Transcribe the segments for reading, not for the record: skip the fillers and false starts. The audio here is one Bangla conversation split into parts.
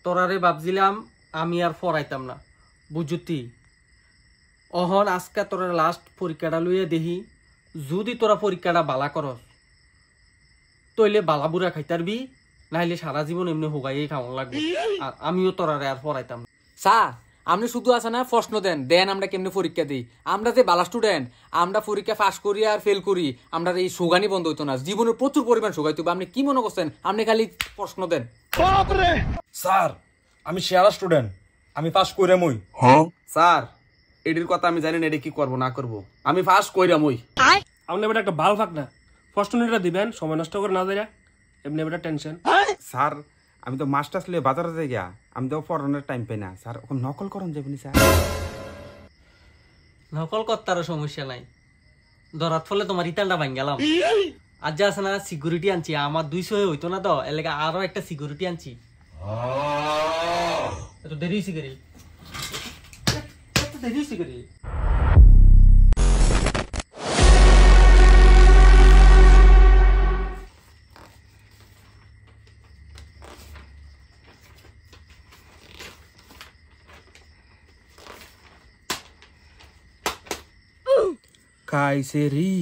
তোরারে ভাবছিলাম আমি আর পড়াইতাম না বুঝতি অহন আজকে তোরা লাস্ট পরীক্ষাটা লইয়া দেখি যদি তোরা পরীক্ষাটা বালা করস তইলে বালা বুড়া খাইতারবি নাইলে সারা জীবন এমনি হোগাইয়ে খাওয়ান লাগবে আর আমিও তোরারে আর পড়াইতাম না। স্যার আপনি শুধু আছে না প্রশ্ন দেন আমরা কেমনে পরীক্ষা দিই। আমরা যে বালা স্টুডেন্ট আমরা পরীক্ষা পাস করি আর ফেল করি আমরা এই সোগানি বন্ধ হইতো না, জীবনের প্রচুর পরিমাণ সোগাইতে হবে। আপনি কি মনে করছেন আপনি খালি প্রশ্ন দেন? স্যার আমি সেরা স্টুডেন্ট, আমি পাস কইরা মই। স্যার এটির কথা আমি জানি না এটা কি করবো না করবো, আমি পাস কইরা মই। আপনি এবার একটা ভালো ফাঁক না প্রশ্ন নিটা দিবেন, সময় নষ্ট করে না দেয়া এমনি এবার টেনশন। স্যার আমি তো মাস্টার লে বাজারে যাই গিয়া, আমি তো পড়ানোর টাইম পাই না স্যার, ওখানে নকল করন যাবেনি স্যার? নকল করতারও সমস্যা নাই, ধরাত ফলে তোমার রিটার্নটা ভাঙ গেলাম। আজ যা আছে না সিকিউরিটি আনছি, আমার 200 হইতো না তো এলাকা আরো একটা সিকিউরিটি আনছি। এত দেরি সিকিউরিটি কাইসেরি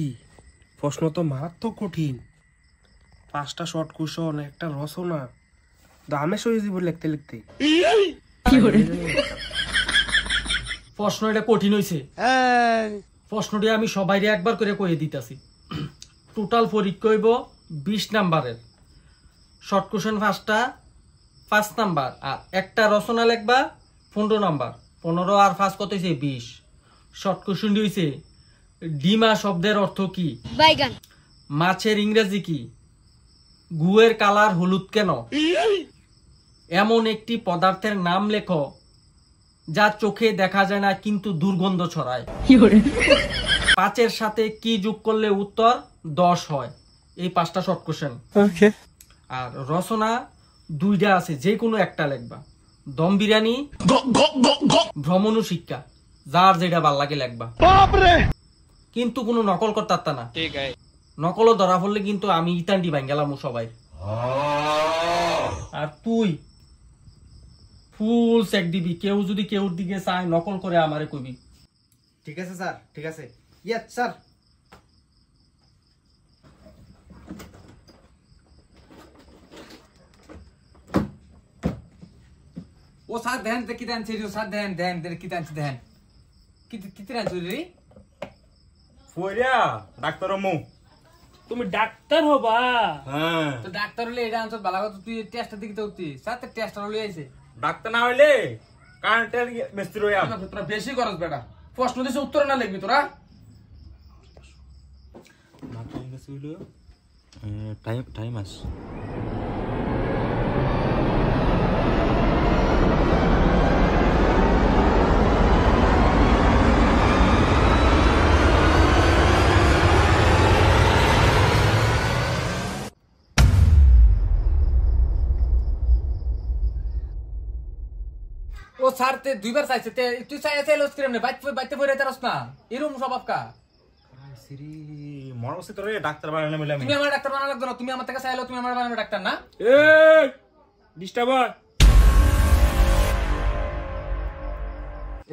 প্রশ্ন তো মারাত্মক কঠিন, 5টা শর্ট কোশ্চন একটা রচনা, দামে সই দিব লিখতে লিখতে। প্রশ্ন এটা কঠিন হইছে, প্রশ্নটি আমি সবাইরে একবার করে কইয়ে দিতেছি। টোটাল পরীক্ষা হইব 20 নাম্বারের, শর্ট কোশ্চেন 5টা 5 নাম্বার, আর একটা রচনা লিখবা 15 নাম্বার। 15 আর 5 কত হইছে 20। শর্ট কোশ্চেন হইছে ডিমা শব্দের অর্থ কি, বাইগান, মাছের ইংরেজি কি, গুয়ের কালার হলুদ কেন, এমন একটি পদার্থের নাম লেখো যা চোখে দেখা যায় না কিন্তু দুর্গন্ধ ছড়ায়। 5-এর সাথে কি যোগ করলে উত্তর 10 হয়। এই 5টা শর্ট কোশ্চেন। আর রচনা 2টা আছে, যে কোনো একটা লিখবা। দম বিরিয়ানি, ভ্রমণ ও শিক্ষা, যার যেটা ভাল লাগে লিখবা, কিন্তু কোনো নকল করতে না। নকলও ধরা পড়লে কিন্তু আমি ইতান্ডি ভাঙ গেলাম সবাই। আর তুই ফুল চেক দিবি, কেউ যদি কেউর দিকে চায় নকল করে আমারে কইবি। ঠিক আছে স্যার, ঠিক আছে। Yes sir. ও স্যার দেন কি টানছি রে স্যার, দেন দেন কি টানছি, দেন কি টানছি রে? ফইরা ডাক্তার মু। তুমি ডাক্তার হবা? হ্যাঁ তো ডাক্তার হলে এটা আনছ বালা কথা, তুই টেস্ট দিকে তো উঠতি স্যার, তো টেস্ট হলে আইছে। ডাক্তার না হইলে কারেন্টের মিস্ত্রি হইয়া। তোরা বেশি করস বেটা, প্রশ্ন দিছে উত্তর না লিখবি তোরা। টাইম আস ও স্যার তে 2বার চাইছে, তে তুই চাইছে লস করে না বাইতে পড়ে তারস না, এরকম স্বভাব কা? সিরি মরছে তোরে ডাক্তার বানানো মিলে আমি। তুমি আমার ডাক্তার বানানো লাগতো না, তুমি আমার থেকে চাইলো তুমি আমার বানানো ডাক্তার না। এই ডিস্টার্বার,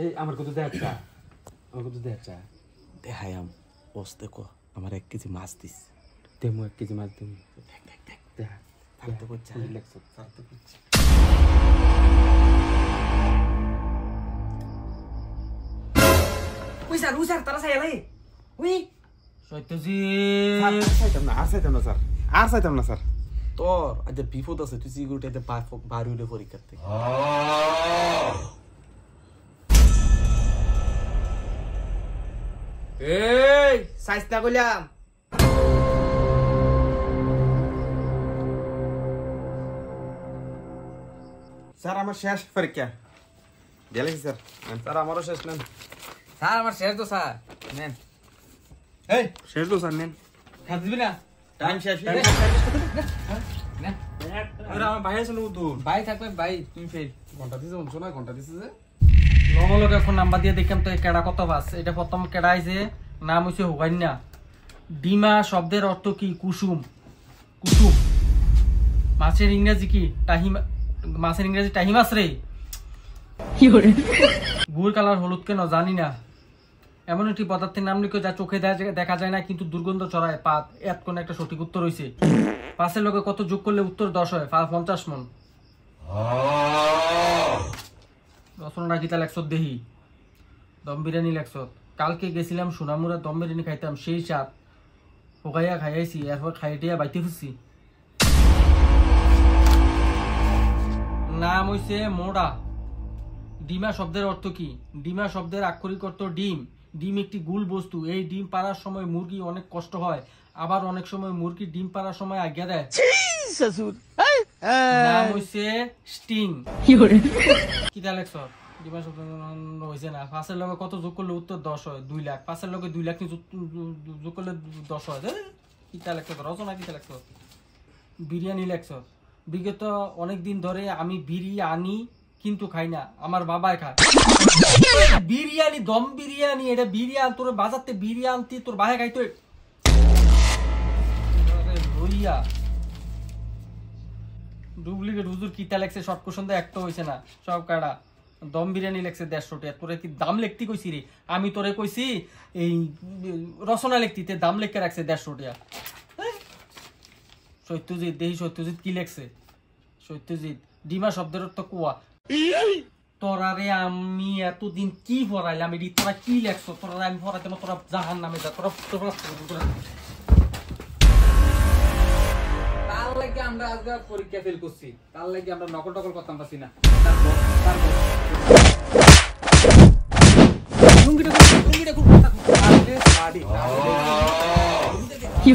এই আমার কত দেখা, আমার কত দেখা দেখায়াম বস দেখো, আমার 1 কেজি মাছ দিস। দেমু 1 কেজি মাছ দেমু। দেখ দেখ দেখ দেখ থাকতে করছে রিল্যাক্স থাকতে করছে। ওই স্যার তারা চাইলে ওই সত্যজিৎ আর চাইতাম না স্যার, আর চাইতাম না স্যার। তোর আজ বিপদ আছে, তুই সিকিউরিটিতে বাড়ি উঠে পরীক্ষার থেকে। এই সাইজ না কইলাম। স্যার আমার শেষ পরীক্ষা গেলে স্যার। স্যার আমারও শেষ নেন। স্যার আমার শেষ তো স্যার, নেন। এই শেষ তো স্যার নেন। খাত দিবি না? টাইম শেষ। নেন। আরে আমার ভাই আছে নতুন। ভাই থাকবে ভাই, তুমি ফেল। ঘন্টা দিছে বলছো না, ঘন্টা দিছে যে লগে এখন নাম্বার দিয়ে দেখলাম তো কেডা কত বাস। এটা প্রথম কেডা আইছে, নাম হইছে হুগাইন্না। ডিমা শব্দের অর্থ কি, কুসুম। কুসুম। মাছের ইংরেজি কি, টাহিমা। মাছের ইংরেজি টাইম মাছ রে। গুয়ের কালার হলুদ কেন জানি না। এমন একটি পদার্থের নাম লিখো যা চোখে দেখা যায় না কিন্তু দুর্গন্ধ ছড়ায়। পাত। এত কোন একটা সঠিক উত্তর হইছে। পাঁচের লগে কত যোগ করলে উত্তর 10 হয়? 50 মন। রচনাটা কিতা লেখছত দেহি? দম বিরিয়ানি লেখছত। কালকে গেছিলাম সোনামুড়া, দম বিরিয়ানি খাইতাম, সেই স্বাদ। পোকাইয়া খাইয়াছি, এরপর খাইটিয়া বাইতে ফুসছি। নাম হইছে মোড়া। ডিমা শব্দের অর্থ কি? ডিমা শব্দের আক্ষরিক অর্থ ডিম। ডিম একটি গুল বস্তু। এই ডিম পাড়ার সময় মুরগি অনেক কষ্ট হয়, আবার অনেক সময় মুরগি ডিম পাড়ার সময় আজ্ঞা দেয়। নাম হইছে স্টিং। কিতা লেখছ? ডিমা শব্দ হইছে না। পাঁচের লগে কত যোগ করলে উত্তর 10 হয়? 2 লাখ। পাঁচের লগে 2 লাখ যোগ করলে 10 হয়। কিতা লেখছ? রচনা কিতা লেখছ? বিরিয়ানি লেখছ। বিগত অনেকদিন ধরে আমি বিরিয়ানি কিন্তু খাই না, আমার বাবাই খায়। বিরিয়ানি, দম বিরিয়ানি, এটা বিরিয়ানি। তোর বাজারতে বিরিয়ানি তোর বাহে খাইতো লইয়া। ডুপ্লিকেট হুজুর কিতা লেখছে? শর্ট কোশ্চেন তো একটা হইছে না, সব কাটা। দম বিরিয়ানি লেখছে 150 টাকা। তোরে কি দাম লিখতে কইছি রে? আমি তোরে কইছি এই রচনা লিখতে, দাম লিখে রাখছে 150 টাকা। সত্যজিৎ দেহি, সত্যজিৎ কি লেখছে? সত্যজিৎ ডিমা শব্দের অর্থ কুয়া। তোরারে আমি এতদিন কি পড়াইলাম, এটি তোরা কি লেখছো? তোরা আমি পড়াইতে না, তোরা জাহান নামে যা। তোরা তার লাগে আমরা আজকে পরীক্ষা ফেল করছি, তার লাগে আমরা নকল টকল করতাম পারছি না। কি